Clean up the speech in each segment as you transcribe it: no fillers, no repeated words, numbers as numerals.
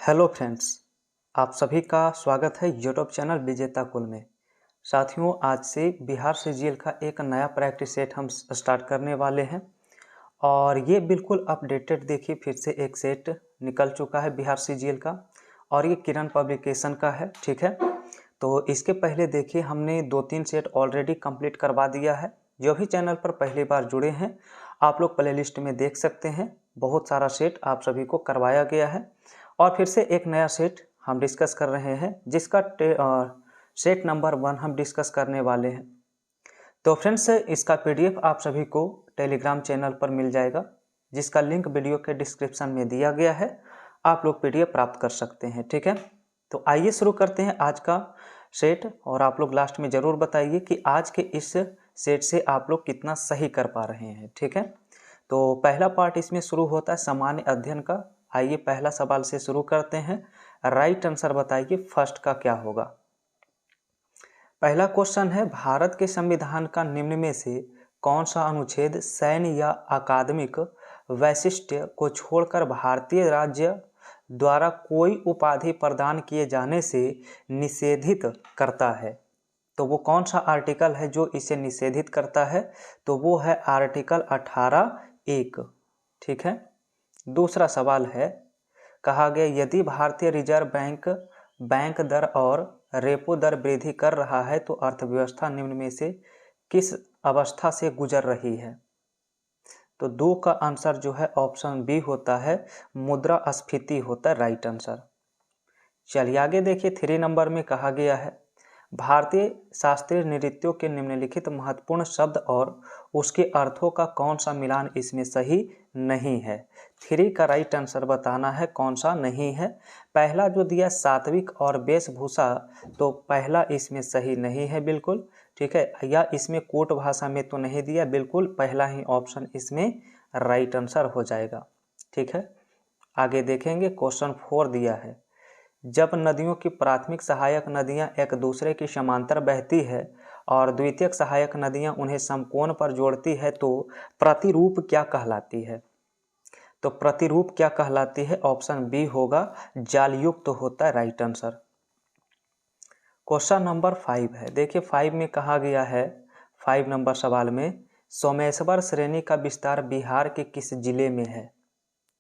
Hello friends, आप सभी का स्वागत है यूट्यूब चैनल विजेता कुल में। साथियों, आज से बिहार सीजीएल का एक नया प्रैक्टिस सेट हम स्टार्ट करने वाले हैं और ये बिल्कुल अपडेटेड देखिए फिर से एक सेट निकल चुका है बिहार सीजीएल का और ये किरण पब्लिकेशन का है। ठीक है, तो इसके पहले देखिए हमने 2-3 सेट ऑलरेडी कंप्लीट करवा दिया है। जो भी चैनल पर पहली बार जुड़े हैं आप लोग प्लेलिस्ट में देख सकते हैं, बहुत सारा सेट आप सभी को करवाया गया है और फिर से एक नया सेट हम डिस्कस कर रहे हैं जिसका सेट नंबर 1 हम डिस्कस करने वाले हैं। तो फ्रेंड्स, इसका पीडीएफ आप सभी को टेलीग्राम चैनल पर मिल जाएगा जिसका लिंक वीडियो के डिस्क्रिप्शन में दिया गया है। आप लोग पीडीएफ प्राप्त कर सकते हैं। ठीक है, तो आइए शुरू करते हैं आज का सेट और आप लोग लास्ट में ज़रूर बताइए कि आज के इस सेट से आप लोग कितना सही कर पा रहे हैं। ठीक है, तो पहला पार्ट इसमें शुरू होता है सामान्य अध्ययन का। आइए पहला सवाल से शुरू करते हैं। राइट आंसर बताइए फर्स्ट का क्या होगा। पहला क्वेश्चन है, भारत के संविधान का निम्न में से कौन सा अनुच्छेद सैन्य या अकादमिक वैशिष्ट्य को छोड़कर भारतीय राज्य द्वारा कोई उपाधि प्रदान किए जाने से निषेधित करता है? तो वो कौन सा आर्टिकल है जो इसे निषेधित करता है? तो वो है आर्टिकल 18(1). ठीक है, दूसरा सवाल है, कहा गया यदि भारतीय रिजर्व बैंक दर और रेपो दर वृद्धि कर रहा है तो अर्थव्यवस्था निम्न में से किस अवस्था से गुजर रही है? तो 2 का आंसर जो है ऑप्शन बी होता है, मुद्रास्फीति होता है राइट आंसर। चलिए आगे देखिए, 3 नंबर में कहा गया है, भारतीय शास्त्रीय नृत्यों के निम्नलिखित महत्वपूर्ण शब्द और उसके अर्थों का कौन सा मिलान इसमें सही नहीं है? 3 का राइट आंसर बताना है कौन सा नहीं है। पहला जो दिया सात्विक और वेशभूषा, तो पहला इसमें सही नहीं है बिल्कुल। ठीक है, या इसमें कोट भाषा में तो नहीं दिया, बिल्कुल पहला ही ऑप्शन इसमें राइट आंसर हो जाएगा। ठीक है, आगे देखेंगे क्वेश्चन 4 दिया है, जब नदियों की प्राथमिक सहायक नदियां एक दूसरे की समांतर बहती है और द्वितीयक सहायक नदियां उन्हें समकोण पर जोड़ती है तो प्रतिरूप क्या कहलाती है? तो प्रतिरूप क्या कहलाती है? ऑप्शन बी होगा, जालयुक्त होता है राइट आंसर। क्वेश्चन नंबर 5 है, देखिए 5 में कहा गया है, 5 नंबर सवाल में, सोमेश्वर श्रेणी का विस्तार बिहार के किस जिले में है?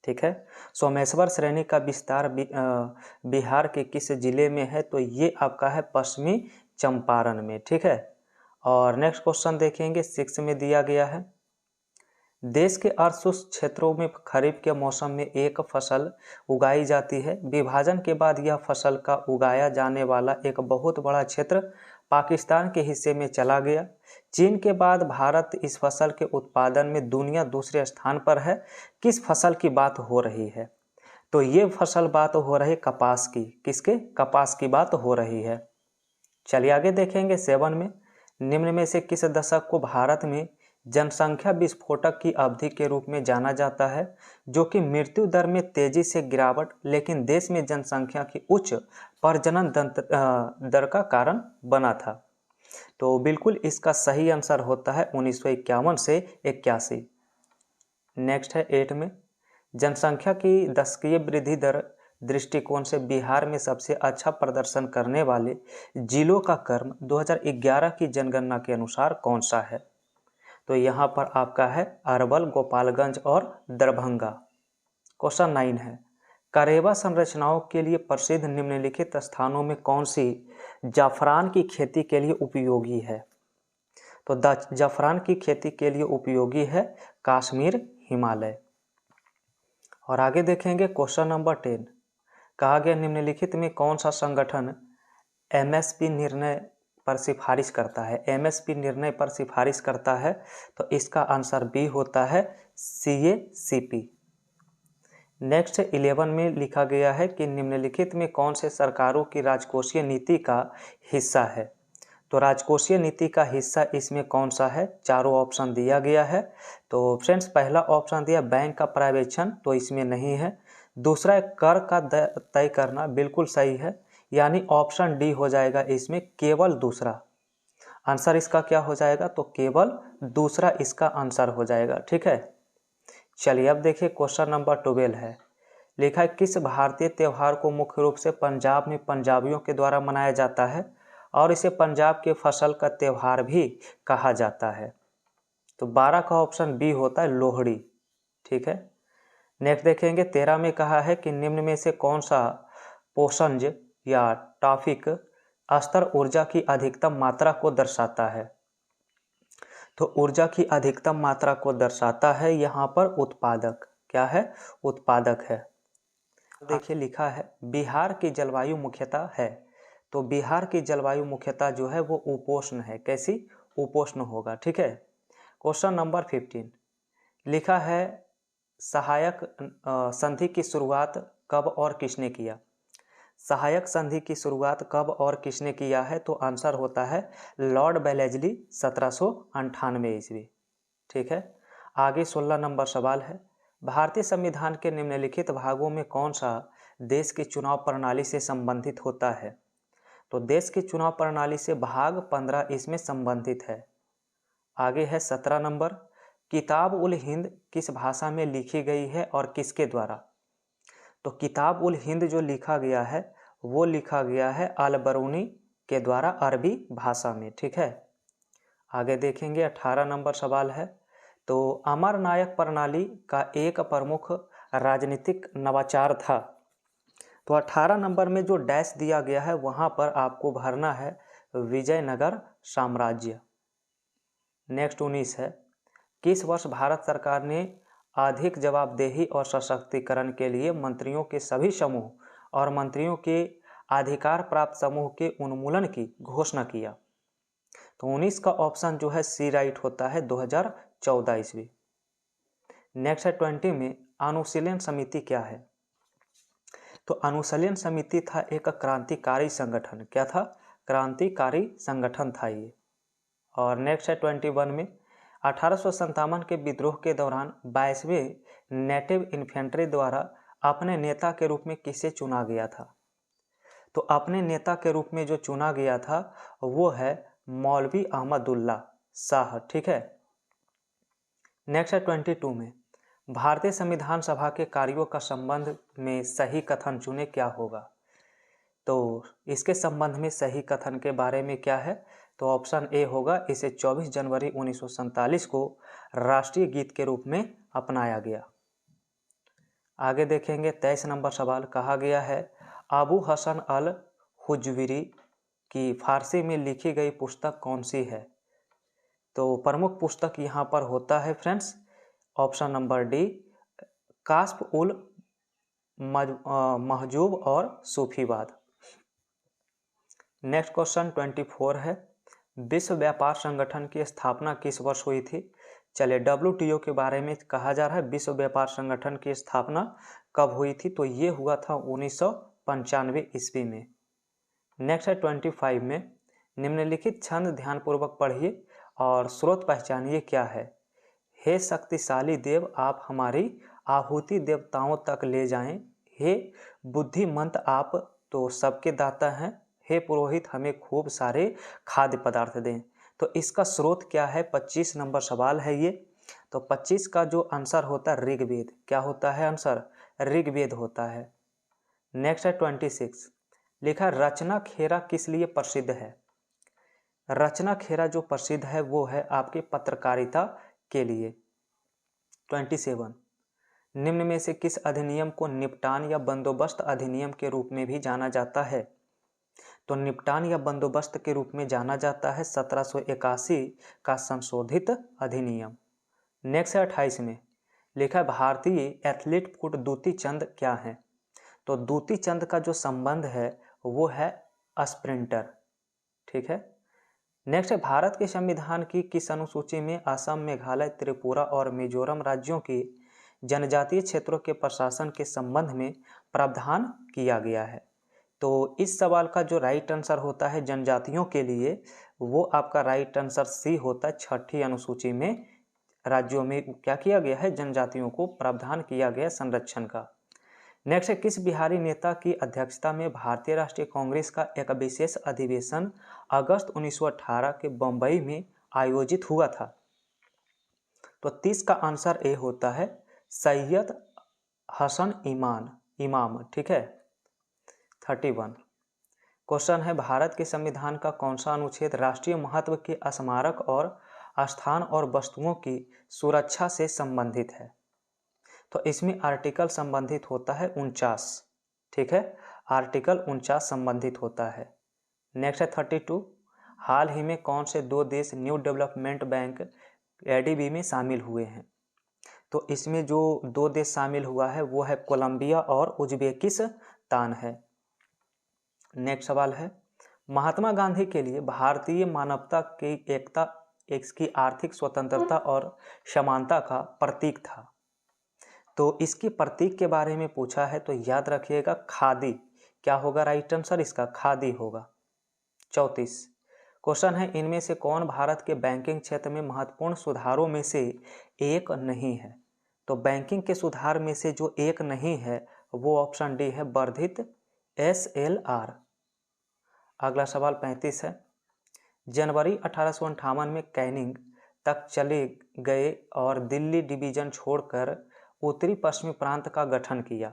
ठीक है, सोमेश्वर श्रेणी का विस्तार बिहार के किस जिले में है? तो ये आपका है पश्चिमी चंपारण में। ठीक है, और नेक्स्ट क्वेश्चन देखेंगे 6 में दिया गया है, देश के अर्धशुष्क क्षेत्रों में खरीफ के मौसम में एक फसल उगाई जाती है। विभाजन के बाद यह फसल का उगाया जाने वाला एक बहुत बड़ा क्षेत्र पाकिस्तान के हिस्से में चला गया। चीन के बाद भारत इस फसल के उत्पादन में दुनिया दूसरे स्थान पर है। किस फसल की बात हो रही है? तो ये फसल बात हो रही कपास की। किसके? कपास की बात हो रही है। चलिए आगे देखेंगे 7 में, निम्न में से किस दशक को भारत में जनसंख्या विस्फोटक की अवधि के रूप में जाना जाता है, जो कि मृत्यु दर में तेजी से गिरावट लेकिन देश में जनसंख्या की उच्च प्रजनन दर का कारण बना था? तो बिल्कुल इसका सही आंसर होता है 1951 से 81। नेक्स्ट है 8 में, जनसंख्या की दशकीय वृद्धि दर दृष्टिकोण से बिहार में सबसे अच्छा प्रदर्शन करने वाले जिलों का क्रम 2011 की जनगणना के अनुसार कौन सा है? तो यहाँ पर आपका है अरवल, गोपालगंज और दरभंगा। क्वेश्चन 9 है, करेवा संरचनाओं के लिए प्रसिद्ध निम्नलिखित स्थानों में कौन सी जाफरान की खेती के लिए उपयोगी है? तो जाफरान की खेती के लिए उपयोगी है कश्मीर, हिमालय। और आगे देखेंगे क्वेश्चन नंबर 10, कहा गया निम्नलिखित में कौन सा संगठन एमएसपी निर्णय पर सिफारिश करता है? एमएसपी निर्णय पर सिफारिश करता है, तो इसका आंसर बी होता है सीएसीपी। नेक्स्ट 11 में लिखा गया है कि निम्नलिखित में कौन से सरकारों की राजकोषीय नीति का हिस्सा है? तो राजकोषीय नीति का हिस्सा इसमें कौन सा है? चारों ऑप्शन दिया गया है। तो फ्रेंड्स, पहला ऑप्शन दिया बैंक का पर्यवेक्षण, तो इसमें नहीं है। दूसरा कर का तय करना, बिल्कुल सही है, यानी ऑप्शन डी हो जाएगा इसमें केवल दूसरा। आंसर इसका क्या हो जाएगा? तो केवल दूसरा इसका आंसर हो जाएगा। ठीक है, चलिए अब देखिए क्वेश्चन नंबर 12 है, लिखा है किस भारतीय त्यौहार को मुख्य रूप से पंजाब में पंजाबियों के द्वारा मनाया जाता है और इसे पंजाब के फसल का त्यौहार भी कहा जाता है। तो 12 का ऑप्शन बी होता है लोहड़ी। ठीक है, नेक्स्ट देखेंगे 13 में कहा है कि निम्न में से कौन सा पोषंज या टॉपिक स्तर ऊर्जा की अधिकतम मात्रा को दर्शाता है। तो ऊर्जा की अधिकतम मात्रा को दर्शाता है यहाँ पर उत्पादक। क्या है? उत्पादक है। देखिए लिखा है बिहार की जलवायु मुख्यतः है। तो बिहार की जलवायु मुख्यतः जो है वो उपोष्ण है। कैसी? उपोष्ण होगा। ठीक है, क्वेश्चन नंबर 15 लिखा है सहायक संधि की शुरुआत कब और किसने किया। सहायक संधि की शुरुआत कब और किसने किया है? तो आंसर होता है लॉर्ड वेलेस्ली 1798 ईस्वी। ठीक है, आगे 16 नंबर सवाल है भारतीय संविधान के निम्नलिखित भागों में कौन सा देश की चुनाव प्रणाली से संबंधित होता है। तो देश की चुनाव प्रणाली से भाग 15 इसमें संबंधित है। आगे है 17 नंबर किताब उल हिंद किस भाषा में लिखी गई है और किसके द्वारा। तो किताब उल हिंद जो लिखा गया है वो लिखा गया है अल बरूनी के द्वारा अरबी भाषा में। ठीक है, आगे देखेंगे 18 नंबर सवाल है तो अमर नायक प्रणाली का एक प्रमुख राजनीतिक नवाचार था। तो 18 नंबर में जो डैश दिया गया है वहां पर आपको भरना है विजयनगर साम्राज्य। नेक्स्ट 19 है किस वर्ष भारत सरकार ने अधिक जवाबदेही और सशक्तिकरण के लिए मंत्रियों के सभी समूह और मंत्रियों के अधिकार प्राप्त समूह के उन्मूलन की घोषणा किया। तो 19 का ऑप्शन जो है सी राइट होता है 2014 ईस्वी। नेक्स्ट है 20 में अनुशीलन समिति क्या है। तो अनुशीलन समिति था एक क्रांतिकारी संगठन। क्या था? क्रांतिकारी संगठन था ये। और नेक्स्ट है 21 में 1857 के विद्रोह के दौरान 22वें नेटिव इन्फेंट्री द्वारा अपने नेता के रूप में किसे चुना गया था। तो अपने नेता के रूप में जो चुना गया था वो है मौलवी अहमदुल्ला शाह। ठीक है, नेक्स्ट है 22 में भारतीय संविधान सभा के कार्यों का संबंध में सही कथन चुने क्या होगा। तो इसके संबंध में सही कथन के बारे में क्या है तो ऑप्शन ए होगा इसे 24 जनवरी 1947 को राष्ट्रीय गीत के रूप में अपनाया गया। आगे देखेंगे 23 नंबर सवाल कहा गया है अबू हसन अल हुजविरी की फारसी में लिखी गई पुस्तक कौन सी है। तो प्रमुख पुस्तक यहाँ पर होता है फ्रेंड्स ऑप्शन नंबर डी कास्फ उल महजूब और सूफीवाद। नेक्स्ट क्वेश्चन 24 है विश्व व्यापार संगठन की स्थापना किस वर्ष हुई थी। चलिए WTO के बारे में कहा जा रहा है विश्व व्यापार संगठन की स्थापना कब हुई थी। तो ये हुआ था 1995 ईस्वी में। नेक्स्ट है 25 में निम्नलिखित छंद ध्यानपूर्वक पढ़िए और स्रोत पहचानिए क्या है। हे शक्तिशाली देव आप हमारी आहुति देवताओं तक ले जाएं। हे बुद्धिमंत आप तो सबके दाता हैं। हे पुरोहित हमें खूब सारे खाद्य पदार्थ दें। तो इसका स्रोत क्या है 25 नंबर सवाल है ये। तो 25 का जो आंसर होता है ऋग्वेद। क्या होता है आंसर? ऋग्वेद होता है। नेक्स्ट है 26 लिखा रचना खेरा किस लिए प्रसिद्ध है। रचना खेरा जो प्रसिद्ध है वो है आपकी पत्रकारिता के लिए। 27 निम्न में से किस अधिनियम को निपटान या बंदोबस्त अधिनियम के रूप में भी जाना जाता है। तो निपटान या बंदोबस्त के रूप में जाना जाता है 1781 का संशोधित अधिनियम। नेक्स्ट है 28 में लिखा है भारतीय एथलीट फुट दूती चंद क्या है। तो दूती चंद का जो संबंध है वो है स्प्रिंटर। ठीक है, नेक्स्ट है भारत के संविधान की किस अनुसूची में असम मेघालय त्रिपुरा और मिजोरम राज्यों की जनजातीय क्षेत्रों के प्रशासन के संबंध में प्रावधान किया गया है। तो इस सवाल का जो राइट आंसर होता है जनजातियों के लिए वो आपका राइट आंसर सी होता है। छठी अनुसूची में राज्यों में क्या किया गया है जनजातियों को प्रावधान किया गया संरक्षण का। नेक्स्ट है किस बिहारी नेता की अध्यक्षता में भारतीय राष्ट्रीय कांग्रेस का एक विशेष अधिवेशन अगस्त 1918 के बम्बई में आयोजित हुआ था। तो 30 का आंसर ए होता है सैयद हसन इमाम। इमाम, ठीक है। 31 क्वेश्चन है, भारत के संविधान का कौन सा अनुच्छेद राष्ट्रीय महत्व के स्मारक और स्थान और वस्तुओं की सुरक्षा से संबंधित है? तो इसमें आर्टिकल संबंधित होता है 49, ठीक है, आर्टिकल 49 संबंधित होता है। नेक्स्ट है 32 हाल ही में कौन से दो देश न्यू डेवलपमेंट बैंक एडीबी में शामिल हुए हैं? तो इसमें जो दो देश शामिल हुआ है वो है कोलंबिया और उज्बेकिस्तान है। नेक्स्ट सवाल है, महात्मा गांधी के लिए भारतीय मानवता की एकता, इसकी आर्थिक स्वतंत्रता और समानता का प्रतीक था। तो इसके प्रतीक के बारे में पूछा है तो याद रखिएगा खादी। क्या होगा राइट आंसर इसका? खादी होगा। 34 क्वेश्चन है, इनमें से कौन भारत के बैंकिंग क्षेत्र में महत्वपूर्ण सुधारों में से एक नहीं है? तो बैंकिंग के सुधार में से जो एक नहीं है वो ऑप्शन डी है, वर्धित SLR। अगला सवाल 35 है, जनवरी 1858 में कैनिंग तक चले गए और दिल्ली डिवीजन छोड़कर उत्तरी पश्चिमी प्रांत का गठन किया।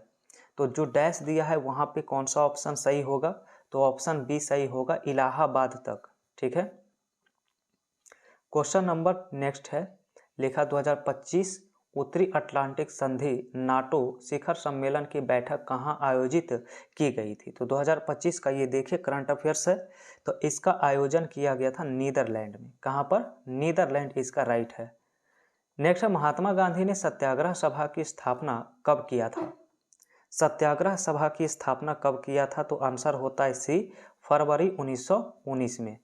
तो जो डैश दिया है वहां पे कौन सा ऑप्शन सही होगा? तो ऑप्शन बी सही होगा, इलाहाबाद तक, ठीक है। क्वेश्चन नंबर नेक्स्ट है, लिखा 2025 उत्तरी अटलांटिक संधि नाटो शिखर सम्मेलन की बैठक कहाँ आयोजित की गई थी? तो 2025 का ये देखिए करंट अफेयर्स है, तो इसका आयोजन किया गया था नीदरलैंड में। कहाँ पर? नीदरलैंड इसका राइट है। नेक्स्ट है, महात्मा गांधी ने सत्याग्रह सभा की स्थापना कब किया था? सत्याग्रह सभा की स्थापना कब किया था? तो आंसर होता है सी, फरवरी 1919 में।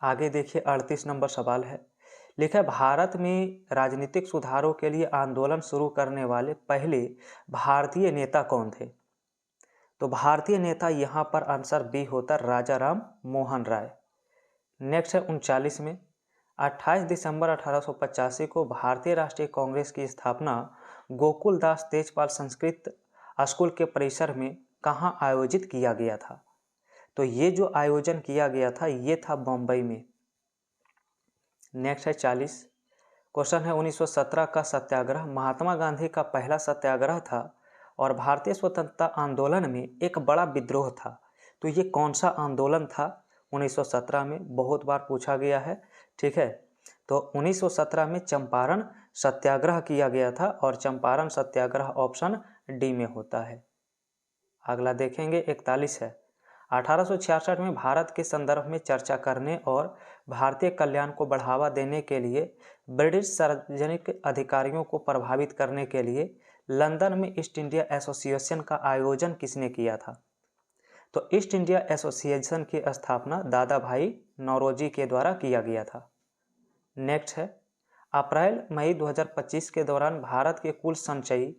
आगे देखिए 38 नंबर सवाल है, लिखा है भारत में राजनीतिक सुधारों के लिए आंदोलन शुरू करने वाले पहले भारतीय नेता कौन थे? तो भारतीय नेता यहाँ पर आंसर बी होता राजा राम मोहन राय। नेक्स्ट है 39 में, 28 दिसंबर 1885 को भारतीय राष्ट्रीय कांग्रेस की स्थापना गोकुलदास तेजपाल संस्कृत स्कूल के परिसर में कहाँ आयोजित किया गया था? तो ये जो आयोजन किया गया था ये था बम्बई में। नेक्स्ट है 40 क्वेश्चन है, 1917 का सत्याग्रह महात्मा गांधी का पहला सत्याग्रह था और भारतीय स्वतंत्रता आंदोलन में एक बड़ा विद्रोह था। तो ये कौन सा आंदोलन था 1917 में? बहुत बार पूछा गया है, ठीक है। तो 1917 में चंपारण सत्याग्रह किया गया था और चंपारण सत्याग्रह ऑप्शन डी में होता है। अगला देखेंगे 41 है, 1866 में भारत के संदर्भ में चर्चा करने और भारतीय कल्याण को बढ़ावा देने के लिए ब्रिटिश सार्वजनिक अधिकारियों को प्रभावित करने के लिए लंदन में ईस्ट इंडिया एसोसिएशन का आयोजन किसने किया था? तो ईस्ट इंडिया एसोसिएशन की स्थापना दादा भाई नौरोजी के द्वारा किया गया था। नेक्स्ट है, अप्रैल मई 2025 के दौरान भारत के कुल संचयी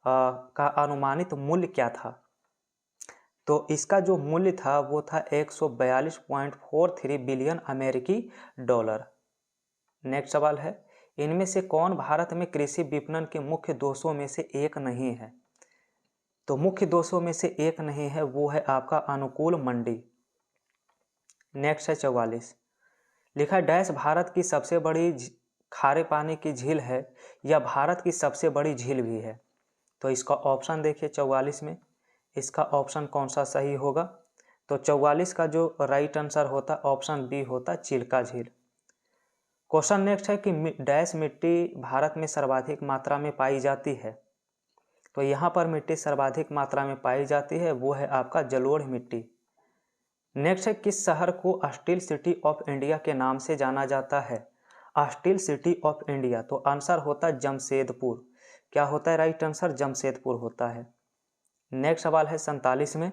का अनुमानित मूल्य क्या था? तो इसका जो मूल्य था वो था 142.43 बिलियन अमेरिकी डॉलर। नेक्स्ट सवाल है, इनमें से कौन भारत में कृषि विपणन के मुख्य दोषों में से एक नहीं है? तो मुख्य दोषों में से एक नहीं है वो है आपका अनुकूल मंडी। नेक्स्ट है 44, लिखा डैश भारत की सबसे बड़ी खारे पानी की झील है या भारत की सबसे बड़ी झील भी है? तो इसका ऑप्शन देखिए 44 में, इसका ऑप्शन कौन सा सही होगा? तो 44 का जो राइट आंसर होता ऑप्शन बी होता चिल्का झील। क्वेश्चन नेक्स्ट है कि डैश मिट्टी भारत में सर्वाधिक मात्रा में पाई जाती है? तो यहाँ पर मिट्टी सर्वाधिक मात्रा में पाई जाती है वो है आपका जलोढ़ मिट्टी। नेक्स्ट है, किस शहर को स्टील सिटी ऑफ इंडिया के नाम से जाना जाता है? स्टील सिटी ऑफ इंडिया, तो आंसर होता है जमशेदपुर। क्या होता है राइट आंसर? जमशेदपुर होता है। नेक्स्ट सवाल है 47 में,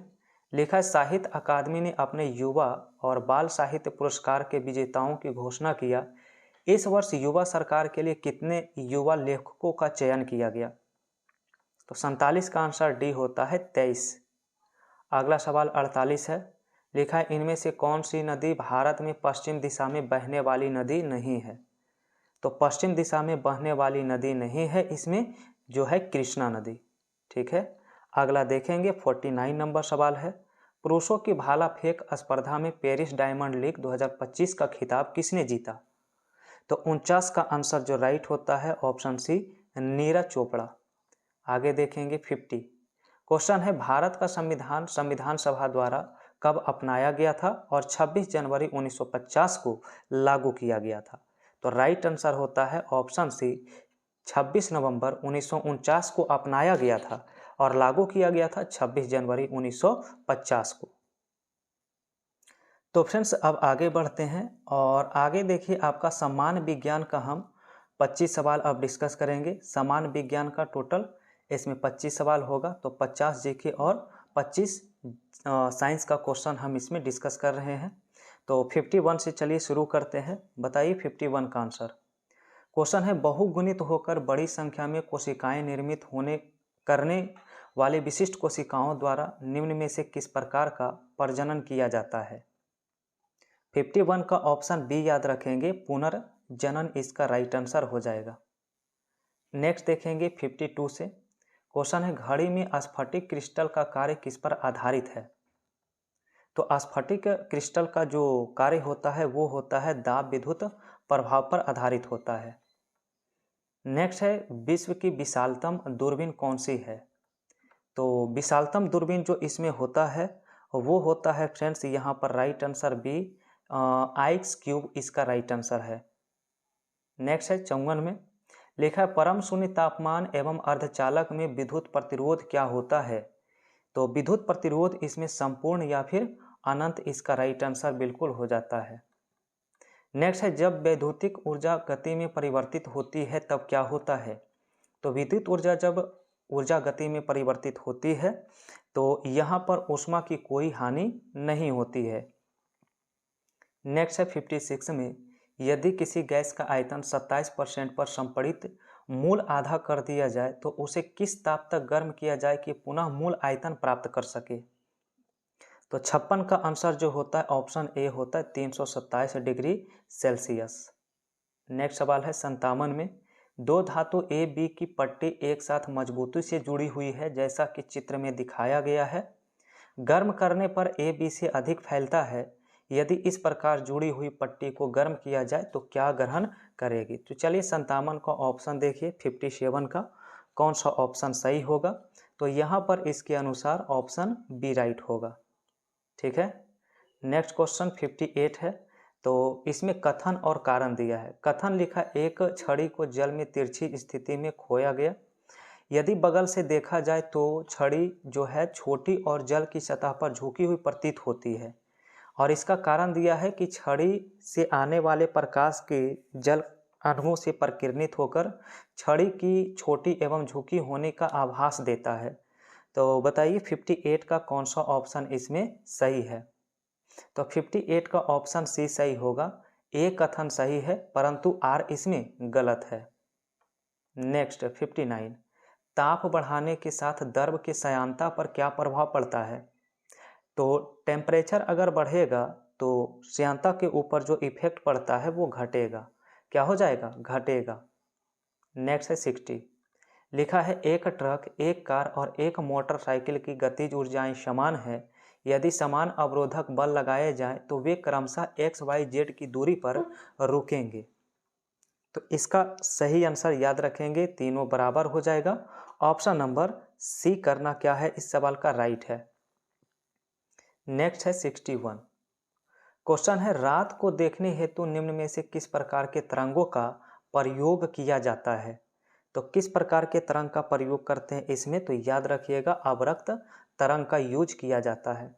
लिखा है साहित्य अकादमी ने अपने युवा और बाल साहित्य पुरस्कार के विजेताओं की घोषणा किया। इस वर्ष युवा सरकार के लिए कितने युवा लेखकों का चयन किया गया? तो 47 का आंसर डी होता है 23। अगला सवाल 48 है, लिखा है इनमें से कौन सी नदी भारत में पश्चिम दिशा में बहने वाली नदी नहीं है? तो पश्चिम दिशा में बहने वाली नदी नहीं है इसमें जो है कृष्णा नदी, ठीक है। अगला देखेंगे 49 नंबर सवाल है, पुरुषों की भाला फेंक स्पर्धा में पेरिस डायमंड लीग 2025 का खिताब किसने जीता? तो 49 का आंसर जो राइट होता है ऑप्शन सी नीरज चोपड़ा। आगे देखेंगे 50। क्वेश्चन है भारत का संविधान सभा द्वारा कब अपनाया गया था और 26 जनवरी 1950 को लागू किया गया था। तो राइट आंसर होता है ऑप्शन सी, 26 नवंबर 1949 को अपनाया गया था और लागू किया गया था 26 जनवरी 1950 को। तो फ्रेंड्स अब आगे बढ़ते हैं और आगे देखिए आपका सामान्य विज्ञान का हम 25 सवाल अब डिस्कस करेंगे। सामान्य विज्ञान का टोटल इसमें 25 सवाल होगा, तो 50 जीके और 25 साइंस का क्वेश्चन हम इसमें डिस्कस कर रहे हैं। तो 51 से चलिए शुरू करते हैं। बताइए 51 का आंसर। क्वेश्चन है बहुगुणित होकर बड़ी संख्या में कोशिकाएं निर्मित करने वाले विशिष्ट कोशिकाओं द्वारा निम्न में से किस प्रकार का प्रजनन किया जाता है। 51 का ऑप्शन बी याद रखेंगे, पुनर्जनन इसका राइट आंसर हो जाएगा। नेक्स्ट देखेंगे 52 से। क्वेश्चन है घड़ी में स्फटिक क्रिस्टल का कार्य किस पर आधारित है। तो स्फटिक क्रिस्टल का जो कार्य होता है वो होता है दाब विद्युत प्रभाव पर आधारित होता है। नेक्स्ट है विश्व की विशालतम दूरबीन कौन सी है। तो विशालतम दूरबीन जो इसमें होता है वो होता है फ्रेंड्स यहाँ पर राइट आंसर बी, आइक्स क्यूब इसका राइट आंसर है। नेक्स्ट है 54 में लिखा है परम शून्य तापमान एवं अर्धचालक में विद्युत प्रतिरोध क्या होता है। तो विद्युत प्रतिरोध इसमें संपूर्ण या फिर अनंत इसका राइट आंसर बिल्कुल हो जाता है। नेक्स्ट है जब वैद्युतिक ऊर्जा गति में परिवर्तित होती है तब क्या होता है। तो विद्युत ऊर्जा जब ऊर्जा गति में परिवर्तित होती है तो यहाँ पर ऊष्मा की कोई हानि नहीं होती है। नेक्स्ट है 56 में यदि किसी गैस का आयतन 27% पर संपीड़ित मूल आधा कर दिया जाए तो उसे किस ताप तक गर्म किया जाए कि पुनः मूल आयतन प्राप्त कर सके। तो 56 का आंसर जो होता है ऑप्शन ए होता है 327 डिग्री सेल्सियस। नेक्स्ट सवाल है 57 में दो धातु ए बी की पट्टी एक साथ मजबूती से जुड़ी हुई है जैसा कि चित्र में दिखाया गया है। गर्म करने पर ए बी से अधिक फैलता है। यदि इस प्रकार जुड़ी हुई पट्टी को गर्म किया जाए तो क्या ग्रहण करेगी। तो चलिए 57 का ऑप्शन देखिए 57 का कौन सा ऑप्शन सही होगा। तो यहाँ पर इसके अनुसार ऑप्शन बी राइट होगा। ठीक है। नेक्स्ट क्वेश्चन 58 है। तो इसमें कथन और कारण दिया है। कथन लिखा एक छड़ी को जल में तिरछी स्थिति में खोया गया। यदि बगल से देखा जाए तो छड़ी जो है छोटी और जल की सतह पर झुकी हुई प्रतीत होती है और इसका कारण दिया है कि छड़ी से आने वाले प्रकाश के जल अणुओं से प्रकिरणित होकर छड़ी की छोटी एवं झुकी होने का आभास देता है। तो बताइए 58 का कौन सा ऑप्शन इसमें सही है। तो 58 का ऑप्शन सी सही होगा। ए कथन सही है परंतु आर इसमें गलत है। नेक्स्ट 59 ताप बढ़ाने के साथ द्रव के श्यानता पर क्या प्रभाव पड़ता है। तो टेम्परेचर अगर बढ़ेगा तो श्यानता के ऊपर जो इफेक्ट पड़ता है वो घटेगा। क्या हो जाएगा, घटेगा। नेक्स्ट है 60 लिखा है एक ट्रक, एक कार और एक मोटरसाइकिल की गतिज ऊर्जाएं समान है। यदि समान अवरोधक बल लगाए जाएं तो वे क्रमशः एक्स वाई जेड की दूरी पर रुकेंगे। तो इसका सही आंसर याद रखेंगे, तीनों बराबर हो जाएगा। ऑप्शन नंबर सी करना क्या है इस सवाल का राइट है। नेक्स्ट है 61 क्वेश्चन है रात को देखने हेतु निम्न में से किस प्रकार के तरंगों का प्रयोग किया जाता है। तो किस प्रकार के तरंग का प्रयोग करते हैं इसमें, तो याद रखिएगा अवरक्त तरंग का यूज किया जाता है।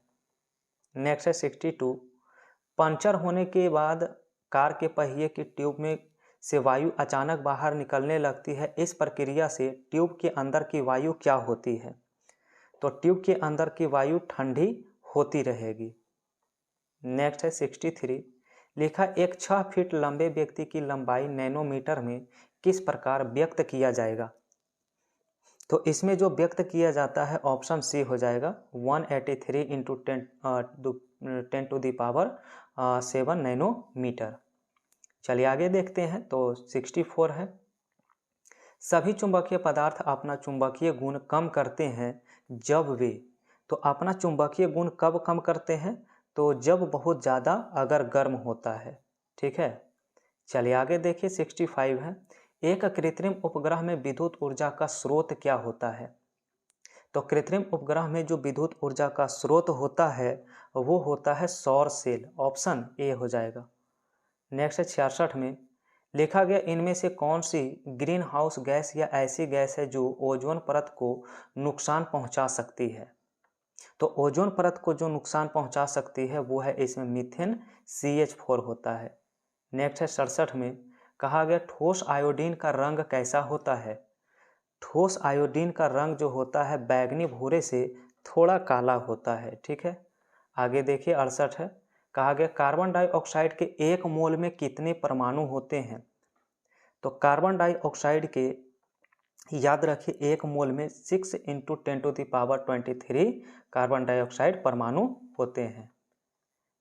नेक्स्ट है 62 पंचर होने के बाद कार के पहिए की ट्यूब में से वायु अचानक बाहर निकलने लगती है। इस प्रक्रिया से ट्यूब के अंदर की वायु क्या होती है। तो ट्यूब के अंदर की वायु ठंडी होती रहेगी। नेक्स्ट है 63 लिखा एक 6 फीट लंबे व्यक्ति की लंबाई नैनोमीटर में किस प्रकार व्यक्त किया जाएगा। तो इसमें जो व्यक्त किया जाता है ऑप्शन सी हो जाएगा 183 into 10 to the power 7 nanometre. चलिए आगे देखते हैं। तो 64 है सभी चुंबकीय पदार्थ अपना चुंबकीय गुण कम करते हैं जब वे, तो अपना चुंबकीय गुण कब कम करते हैं, तो जब बहुत ज़्यादा अगर गर्म होता है। ठीक है। चलिए आगे देखिए 65 है एक कृत्रिम उपग्रह में विद्युत ऊर्जा का स्रोत क्या होता है? तो कृत्रिम उपग्रह में जो विद्युत ऊर्जा का स्रोत होता है वो होता है सौर सेल। ऑप्शन ए हो जाएगा। नेक्स्ट है 66 में, लिखा गया इनमें से कौन सी ग्रीन हाउस गैस या ऐसी गैस है जो ओजोन परत को नुकसान पहुंचा सकती है? तो ओजोन परत को जो नुकसान पहुंचा सकती है वो है इसमें मीथेन CH4 होता है। नेक्स्ट है 67 में, कहा गया ठोस आयोडीन का रंग कैसा होता है? ठोस आयोडीन का रंग जो होता है बैगनी भूरे से थोड़ा काला होता है। ठीक है, आगे देखिए 68 है, कहा गया कार्बन डाइऑक्साइड के 1 मोल में कितने परमाणु होते हैं? तो कार्बन डाइऑक्साइड के याद रखिए 1 मोल में 6 × 10⁻23 कार्बन डाइऑक्साइड परमाणु होते हैं।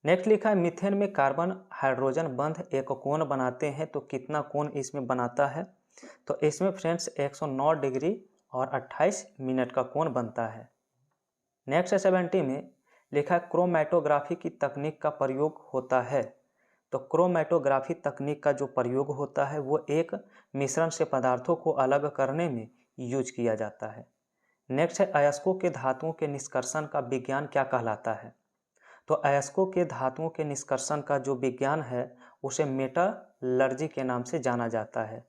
नेक्स्ट लिखा है मीथेन में कार्बन हाइड्रोजन बंध एक कोण बनाते हैं तो कितना कोण इसमें बनाता है? तो इसमें फ्रेंड्स 109 डिग्री और 28 मिनट का कोण बनता है। नेक्स्ट है 70 में, लिखा है क्रोमैटोग्राफी की तकनीक का प्रयोग होता है। तो क्रोमैटोग्राफी तकनीक का जो प्रयोग होता है वो एक मिश्रण से पदार्थों को अलग करने में यूज किया जाता है। नेक्स्ट है अयस्कों के धातुओं के निष्कर्षण का विज्ञान क्या कहलाता है? तो अयस्कों के धातुओं के निष्कर्षण का जो विज्ञान है उसे मेटालर्जी के नाम से जाना जाता है।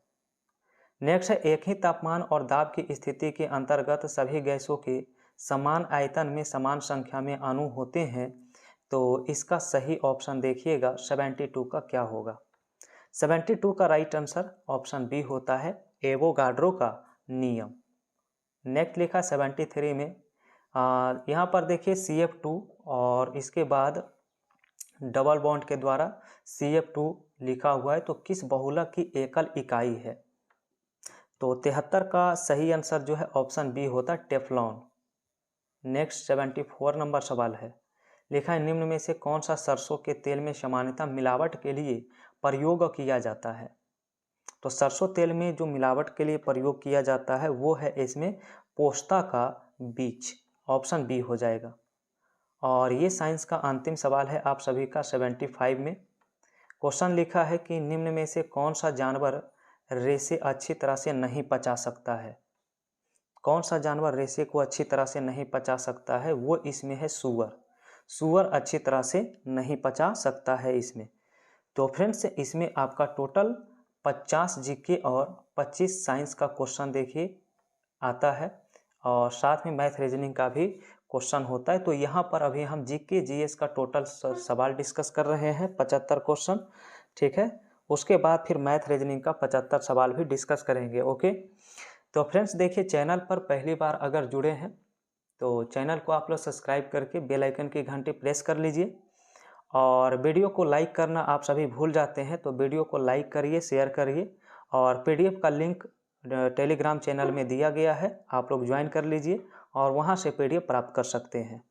नेक्स्ट है एक ही तापमान और दाब की स्थिति के अंतर्गत सभी गैसों के समान आयतन में समान संख्या में अणु होते हैं। तो इसका सही ऑप्शन देखिएगा 72 का क्या होगा? 72 का राइट आंसर ऑप्शन बी होता है, एवोगाड्रो का नियम। नेक्स्ट लिखा 73 में, यहाँ पर देखिए CF2 और इसके बाद डबल बॉन्ड के द्वारा CF2 लिखा हुआ है, तो किस बहुलक की एकल इकाई है? तो 73 का सही आंसर जो है ऑप्शन बी होता है, टेफ्लॉन। नेक्स्ट 74 नंबर सवाल है, लिखा है निम्न में से कौन सा सरसों के तेल में सामान्यतः मिलावट के लिए प्रयोग किया जाता है? तो सरसों तेल में जो मिलावट के लिए प्रयोग किया जाता है वो है इसमें पोस्ता का बीज। ऑप्शन बी हो जाएगा। और ये साइंस का अंतिम सवाल है आप सभी का 75 में। क्वेश्चन लिखा है कि निम्न में से कौन सा जानवर रेशे अच्छी तरह से नहीं पचा सकता है? कौन सा जानवर रेशे को अच्छी तरह से नहीं पचा सकता है? वो इसमें है सूअर। सूअर अच्छी तरह से नहीं पचा सकता है इसमें। तो फ्रेंड्स इसमें आपका टोटल 50 जीके और 25 साइंस का क्वेश्चन देखिए आता है और साथ में मैथ रीजनिंग का भी क्वेश्चन होता है। तो यहाँ पर अभी हम जीके जीएस का टोटल सवाल डिस्कस कर रहे हैं 75 क्वेश्चन। ठीक है, उसके बाद फिर मैथ रीजनिंग का 75 सवाल भी डिस्कस करेंगे। ओके, तो फ्रेंड्स देखिए चैनल पर पहली बार अगर जुड़े हैं तो चैनल को आप लोग सब्सक्राइब करके बेल आइकन की घंटी प्रेस कर लीजिए और वीडियो को लाइक करना आप सभी भूल जाते हैं, तो वीडियो को लाइक करिए, शेयर करिए और PDF का लिंक टेलीग्राम चैनल में दिया गया है, आप लोग ज्वाइन कर लीजिए और वहां से PDF प्राप्त कर सकते हैं।